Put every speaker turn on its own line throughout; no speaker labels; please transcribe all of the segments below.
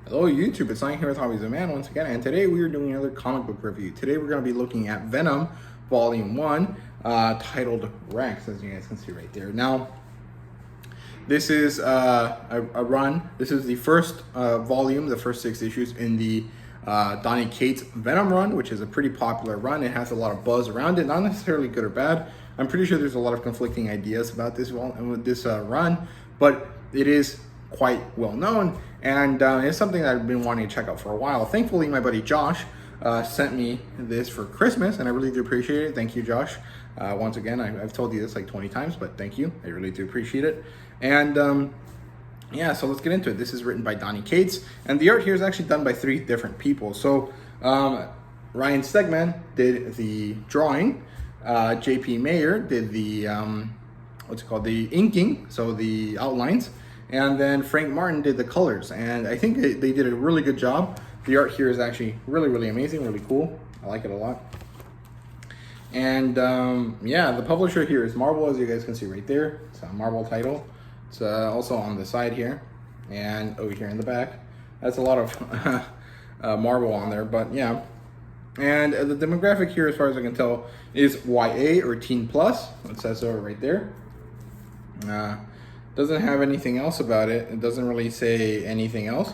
Hello YouTube, it's Donny here with Hobbies of Man once again, and today we are doing another comic book review. Today we're going to be looking at Venom Volume 1, titled Rex, as you guys can see right there. Now, this is a run. This is the first volume, the first 6 issues in the Donny Cates Venom run, which is a pretty popular run. It has a lot of buzz around it, not necessarily good or bad. I'm pretty sure there's a lot of conflicting ideas about this run, but it is quite well known, and it's something that I've been wanting to check out for a while. Thankfully, my buddy Josh sent me this for Christmas, and I really do appreciate it. Thank you, Josh. Once again, I've told you this like 20 times, but thank you. I really do appreciate it. And yeah, so let's get into it. This is written by Donny Cates, and the art here is actually done by 3 different people. So Ryan Stegman did the drawing, JP Mayer did the the inking, so the outlines, and then Frank Martin did the colors, and I think they did a really good job. The art here is actually really amazing, really cool. I like it a lot. And yeah, the publisher here is Marvel, as you guys can see right there. It's a Marvel title. It's also on the side here and over here in the back. That's a lot of Marvel on there, but yeah. And the demographic here, as far as I can tell, is YA or Teen Plus. It says so right there. Doesn't have anything else about it. It doesn't really say anything else.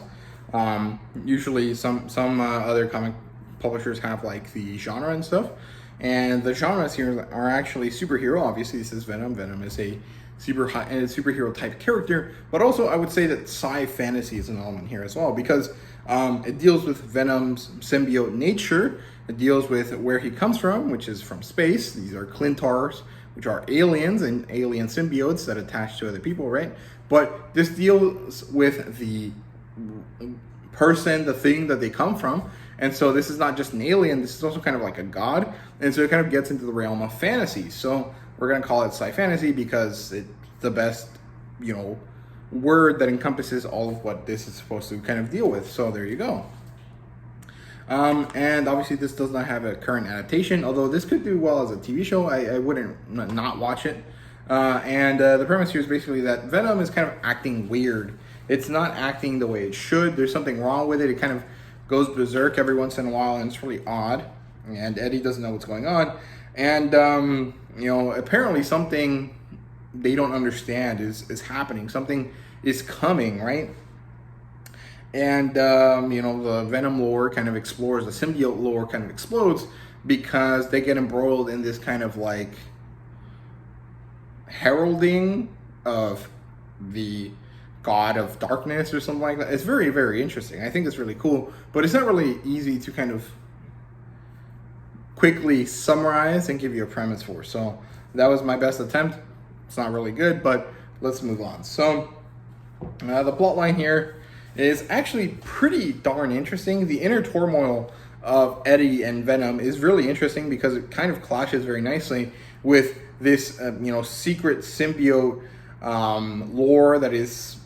Usually some other comic publishers have like the genre and stuff, and the genres here are actually superhero. Obviously this is Venom. Venom is a superhero type character, but also I would say that sci fantasy is an element here as well, because it deals with Venom's symbiote nature. It deals with where he comes from, which is from space. These are Clintars, which are aliens and alien symbiotes that attach to other people, right? But this deals with the person, the thing that they come from. And so this is not just an alien, this is also kind of like a god. And so it kind of gets into the realm of fantasy. So we're gonna call it sci-fantasy because it's the best, word that encompasses all of what this is supposed to kind of deal with. So there you go. And obviously this does not have a current adaptation, although this could do well as a TV show. I wouldn't not watch it. And the premise here is basically that Venom is kind of acting weird. It's not acting the way it should. There's something wrong with it. It kind of goes berserk every once in a while, and it's really odd. And Eddie doesn't know what's going on. And, apparently something they don't understand is happening. Something is coming, right? And, the Venom lore kind of explores, the symbiote lore kind of explodes because they get embroiled in this kind of like heralding of the god of darkness or something like that. It's very interesting. I think it's really cool, but it's not really easy to kind of quickly summarize and give you a premise for. So that was my best attempt. It's not really good, but let's move on. So the plot line here is actually pretty darn interesting. The inner turmoil of Eddie and Venom is really interesting because it kind of clashes very nicely with this, secret symbiote lore that is,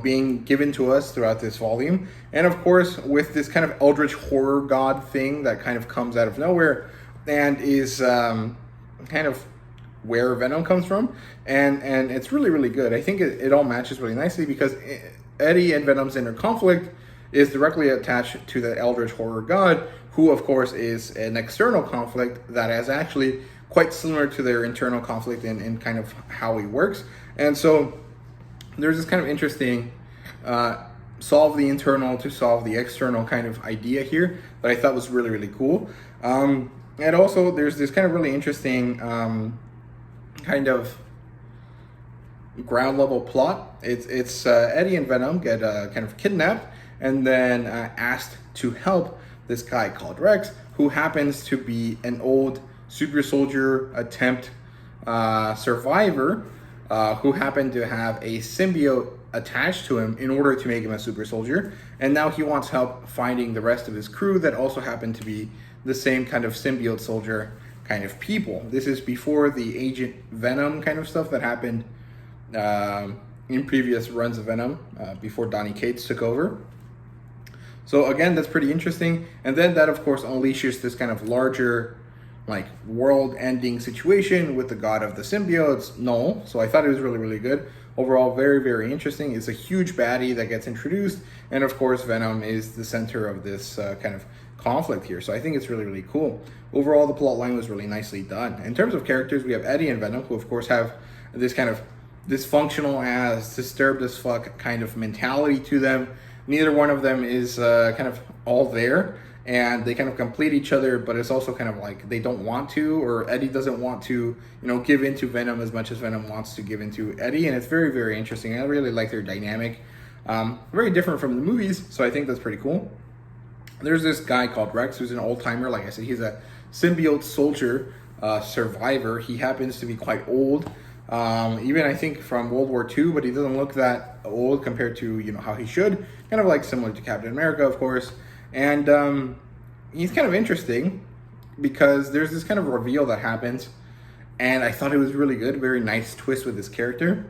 being given to us throughout this volume. And of course, with this kind of eldritch horror god thing that kind of comes out of nowhere and is kind of where Venom comes from. And it's really good. I think it all matches really nicely because Eddie and Venom's inner conflict is directly attached to the eldritch horror god, who of course is an external conflict that is actually quite similar to their internal conflict in kind of how he works. And so there's this kind of interesting solve the internal to solve the external kind of idea here that I thought was really cool. And also there's this kind of really interesting kind of ground level plot. It's Eddie and Venom get kind of kidnapped and then asked to help this guy called Rex, who happens to be an old super soldier attempt survivor who happened to have a symbiote attached to him in order to make him a super soldier. And now he wants help finding the rest of his crew that also happen to be the same kind of symbiote soldier kind of people. This is before the Agent Venom kind of stuff that happened in previous runs of Venom, before Donny Cates took over. So again, that's pretty interesting. And then that of course unleashes this kind of larger like world-ending situation with the god of the symbiotes, Null. So I thought it was really good. overall, very, very interesting. It's a huge baddie that gets introduced, and of course, Venom is the center of this kind of conflict here. So I think it's really, really cool. Overall, the plot line was really nicely done. In terms of characters, we have Eddie and Venom, who of course have this kind of dysfunctional as, disturbed as fuck kind of mentality to them. Neither one of them is kind of all there, and they kind of complete each other, but it's also kind of like they don't want to, or Eddie doesn't want to, you know, give into Venom as much as Venom wants to give into Eddie, and it's very, very interesting. I really like their dynamic. Very different from the movies, so I think that's pretty cool. There's this guy called Rex, who's an old-timer. Like I said, he's a symbiote soldier survivor. He happens to be quite old, even I think from World War II, but he doesn't look that old compared to, you know, how he should. Kind of like similar to Captain America, of course. And he's kind of interesting because there's this kind of reveal that happens, and I thought it was really good. Very nice twist with this character.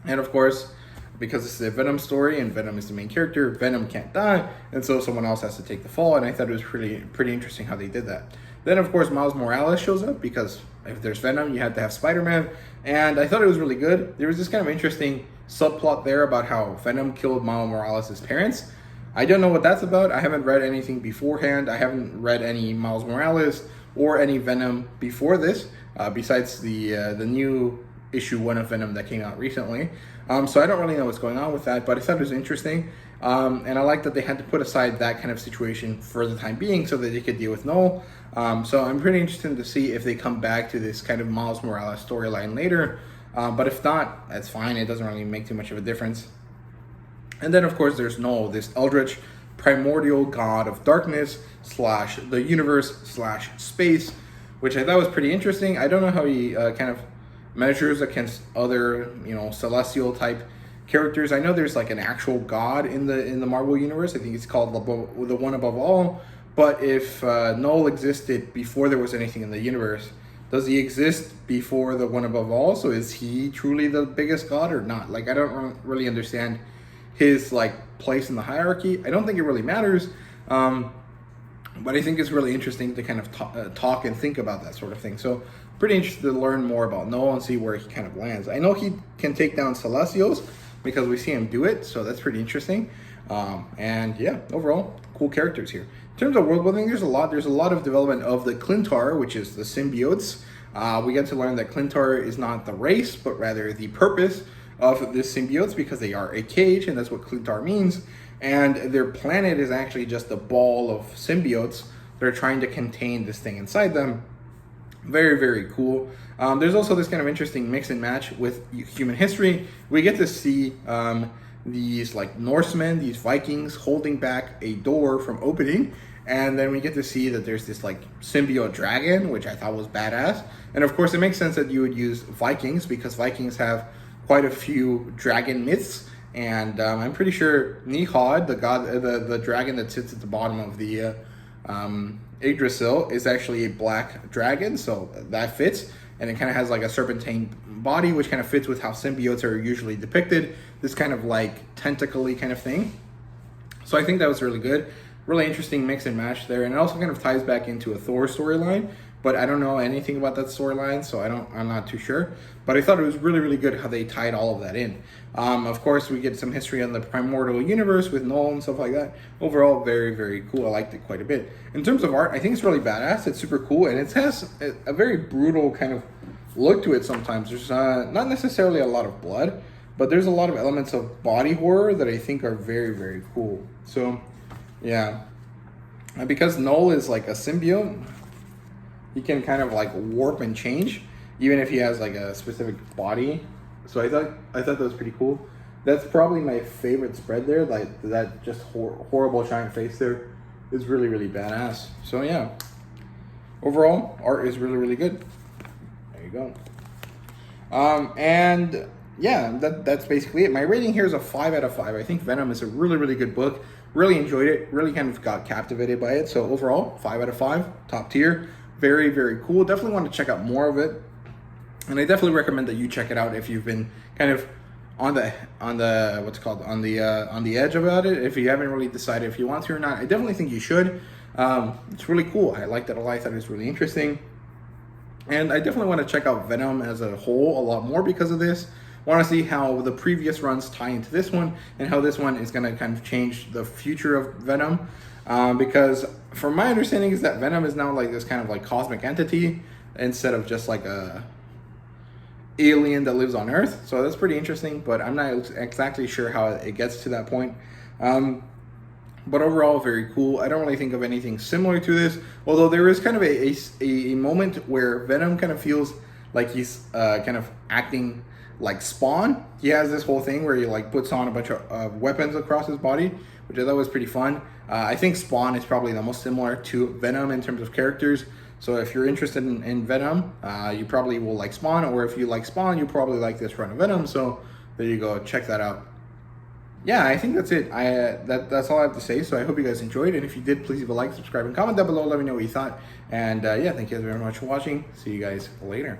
And of course, because this is a Venom story and Venom is the main character, Venom can't die, and so someone else has to take the fall, and I thought it was pretty interesting how they did that. Then of course Miles Morales shows up, because if there's Venom, you have to have Spider-Man, and I thought it was really good. There was this kind of interesting subplot there about how Venom killed Miles Morales' parents. I don't know what that's about. I haven't read anything beforehand. I haven't read any Miles Morales or any Venom before this, besides the new issue 1 of Venom that came out recently. So I don't really know what's going on with that, but I thought it was interesting. And I like that they had to put aside that kind of situation for the time being so that they could deal with Null. So I'm pretty interested to see if they come back to this kind of Miles Morales storyline later. But if not, that's fine. It doesn't really make too much of a difference. And then, of course, there's Null, this eldritch, primordial god of darkness / the universe / space, which I thought was pretty interesting. I don't know how he kind of measures against other, you know, celestial type characters. I know there's like an actual god in the Marvel universe. I think it's called the One Above All. But if Null existed before there was anything in the universe, does he exist before the One Above All? So is he truly the biggest god or not? Like, I don't really understand his like place in the hierarchy. I don't think it really matters, but I think it's really interesting to kind of talk and think about that sort of thing. So pretty interested to learn more about Null and see where he kind of lands. I know he can take down Celestials because we see him do it, so that's pretty interesting. And yeah, overall, cool characters here. In terms of world building, there's a lot of development of the Clintar, which is the symbiotes. We get to learn that Clintar is not the race, but rather the purpose of this symbiotes, because they are a cage, and that's what Clintar means. And their planet is actually just a ball of symbiotes that are trying to contain this thing inside them. Very, very cool. There's also this kind of interesting mix and match with human history. We get to see these like Norsemen, these Vikings holding back a door from opening. And then we get to see that there's this like symbiote dragon, which I thought was badass. And of course, it makes sense that you would use Vikings, because Vikings have quite a few dragon myths. And I'm pretty sure Nihad, the god, the dragon that sits at the bottom of the Yggdrasil, is actually a black dragon, so that fits. And it kind of has like a serpentine body, which kind of fits with how symbiotes are usually depicted. This kind of like tentacly kind of thing. So I think that was really good. Really interesting mix and match there. And it also kind of ties back into a Thor storyline, but I don't know anything about that storyline, so I'm not too sure. But I thought it was really, really good how they tied all of that in. Of course, we get some history on the primordial universe with Null and stuff like that. Overall, very, very cool. I liked it quite a bit. In terms of art, I think it's really badass. It's super cool, and it has a very brutal kind of look to it sometimes. There's not necessarily a lot of blood, but there's a lot of elements of body horror that I think are very, very cool. So, yeah. And because Null is like a symbiote, he can kind of like warp and change, even if he has like a specific body. So I thought that was pretty cool. That's probably my favorite spread there. Like that just horrible giant face there is really, really badass. So yeah, overall art is really, really good. There you go. And yeah, that's basically it. My rating here is a 5 out of 5. I think Venom is a really, really good book. Really enjoyed it. Really kind of got captivated by it. So overall, 5 out of 5, top tier. Very, very cool. Definitely want to check out more of it. And I definitely recommend that you check it out if you've been kind of on the edge about it. If you haven't really decided if you want to or not, I definitely think you should. It's really cool. I liked it a lot. I thought it was really interesting. And I definitely want to check out Venom as a whole a lot more because of this. want to see how the previous runs tie into this one and how this one is going to kind of change the future of Venom. Because from my understanding is that Venom is now like this kind of like cosmic entity instead of just like a alien that lives on Earth. So that's pretty interesting, but I'm not exactly sure how it gets to that point. But overall, very cool. I don't really think of anything similar to this, although there is kind of a moment where Venom kind of feels like he's kind of acting like Spawn. He has this whole thing where he like puts on a bunch of weapons across his body, which I thought was pretty fun. I think Spawn is probably the most similar to Venom in terms of characters. So if you're interested in Venom, you probably will like Spawn, or if you like Spawn, you probably like this run of Venom. So there you go, check that out. Yeah, I think that's it. That's all I have to say. So I hope you guys enjoyed, and if you did, please leave a like, subscribe, and comment down below. Let me know what you thought. And yeah, thank you guys very much for watching. See you guys later.